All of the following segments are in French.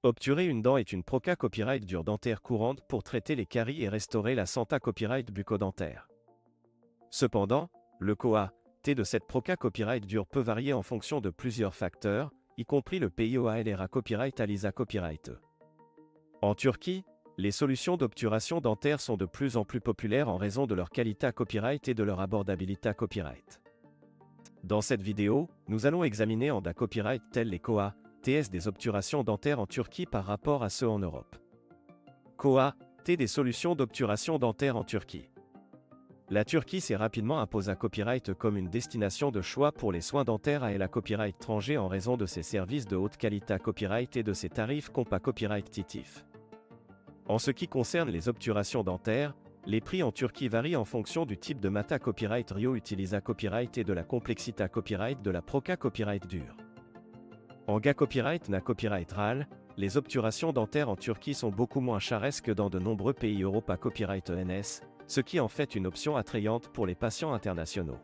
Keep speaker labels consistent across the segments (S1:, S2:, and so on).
S1: Obturer une dent est une Proca Copyright dure dentaire courante pour traiter les caries et restaurer la Santa Copyright bucco-dentaire. Cependant, le COA-T de cette Proca Copyright dure peut varier en fonction de plusieurs facteurs, y compris le PIOALRA Copyright ALISA Copyright. En Turquie, les solutions d'obturation dentaire sont de plus en plus populaires en raison de leur qualité copyright et de leur abordabilité copyright. Dans cette vidéo, nous allons examiner en copyright tels les COA-TS des obturations dentaires en Turquie par rapport à ceux en Europe. COA-T des solutions d'obturation dentaire en Turquie. La Turquie s'est rapidement imposée à copyright comme une destination de choix pour les soins dentaires à la copyright étranger en raison de ses services de haute qualité copyright et de ses tarifs compa copyright titif. En ce qui concerne les obturations dentaires, les prix en Turquie varient en fonction du type de Mata Copyright Rio Utilisa Copyright et de la complexité copyright de la Proca Copyright dure. En Copyright na Copyright RAL, les obturations dentaires en Turquie sont beaucoup moins chères que dans de nombreux pays Europa Copyright ENS, ce qui en fait une option attrayante pour les patients internationaux.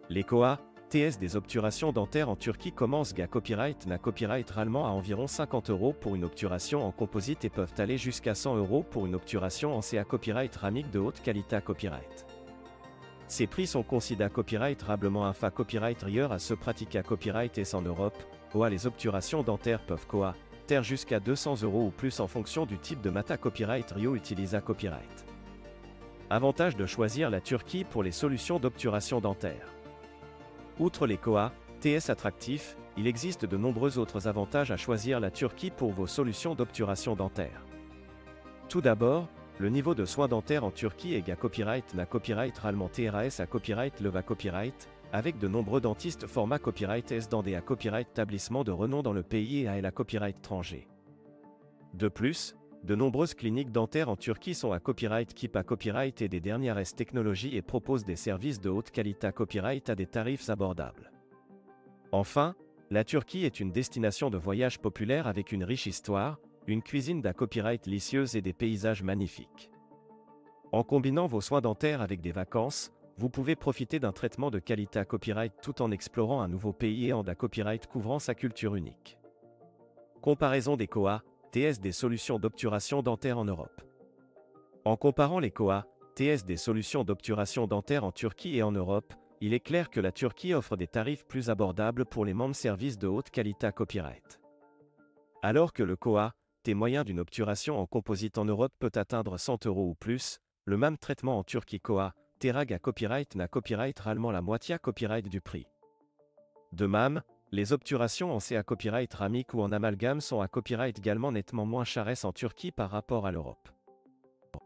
S1: Les COA-TS des obturations dentaires en Turquie commencent Copyright na Copyright RALement à environ 50 € pour une obturation en composite et peuvent aller jusqu'à 100 € pour une obturation en CA Copyright ramique de haute qualité copyright. Ces prix sont considérés copyright rablement infa copyright rieur à se pratiquer à copyright et en Europe, les obturations dentaires peuvent terre jusqu'à 200 € ou plus en fonction du type de Mata Copyright Rio Utilisa Copyright. Avantage de choisir la Turquie pour les solutions d'obturation dentaire. Outre les COA-TS attractifs, il existe de nombreux autres avantages à choisir la Turquie pour vos solutions d'obturation dentaire. Tout d'abord, le niveau de soins dentaires en Turquie est Copyright na Copyright RALement TRAS à Copyright Leva Copyright, avec de nombreux dentistes format Copyright S dans des Copyright établissements de renom dans le pays et à la Copyright étranger. De plus, de nombreuses cliniques dentaires en Turquie sont à Copyright Keep à Copyright et des dernières S technologies et proposent des services de haute qualité copyright à des tarifs abordables. Enfin, la Turquie est une destination de voyage populaire avec une riche histoire, une cuisine copyright délicieuse et des paysages magnifiques. En combinant vos soins dentaires avec des vacances, vous pouvez profiter d'un traitement de qualité copyright tout en explorant un nouveau pays et en copyright couvrant sa culture unique. Comparaison des COA-TS des solutions d'obturation dentaire en Europe. En comparant les COA-TS des solutions d'obturation dentaire en Turquie et en Europe, il est clair que la Turquie offre des tarifs plus abordables pour les membres services de haute qualité copyright. Alors que le COA-T moyen d'une obturation en composite en Europe peut atteindre 100 € ou plus, le même traitement en Turquie COA-T à copyright na Copyright RALement la moitié copyright du prix. De même, les obturations en CA Copyright ramique ou en amalgame sont à copyright également nettement moins chères en Turquie par rapport à l'Europe.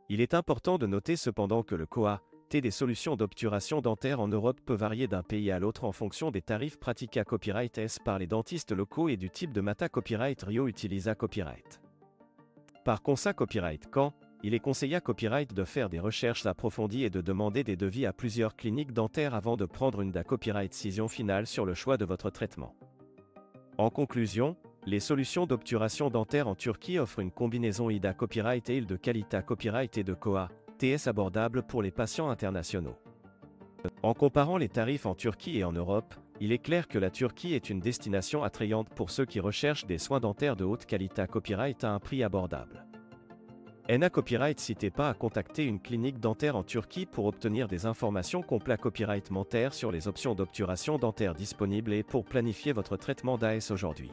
S1: Il est important de noter cependant que le COA-T des solutions d'obturation dentaire en Europe peut varier d'un pays à l'autre en fonction des tarifs pratiqués à Copyright S par les dentistes locaux et du type de Mata Copyright Rio Utilisa Copyright. Par consa Copyright il est conseillé à Copyright de faire des recherches approfondies et de demander des devis à plusieurs cliniques dentaires avant de prendre une copyright décision finale sur le choix de votre traitement. En conclusion, les solutions d'obturation dentaire en Turquie offrent une combinaison IDA Copyright et de qualité copyright et de COA-TS abordable pour les patients internationaux. En comparant les tarifs en Turquie et en Europe, il est clair que la Turquie est une destination attrayante pour ceux qui recherchent des soins dentaires de haute qualité copyright à un prix abordable. NA Copyright n'hésitez pas à contacter une clinique dentaire en Turquie pour obtenir des informations complètes copyright dentaire sur les options d'obturation dentaire disponibles et pour planifier votre traitement d'AS aujourd'hui.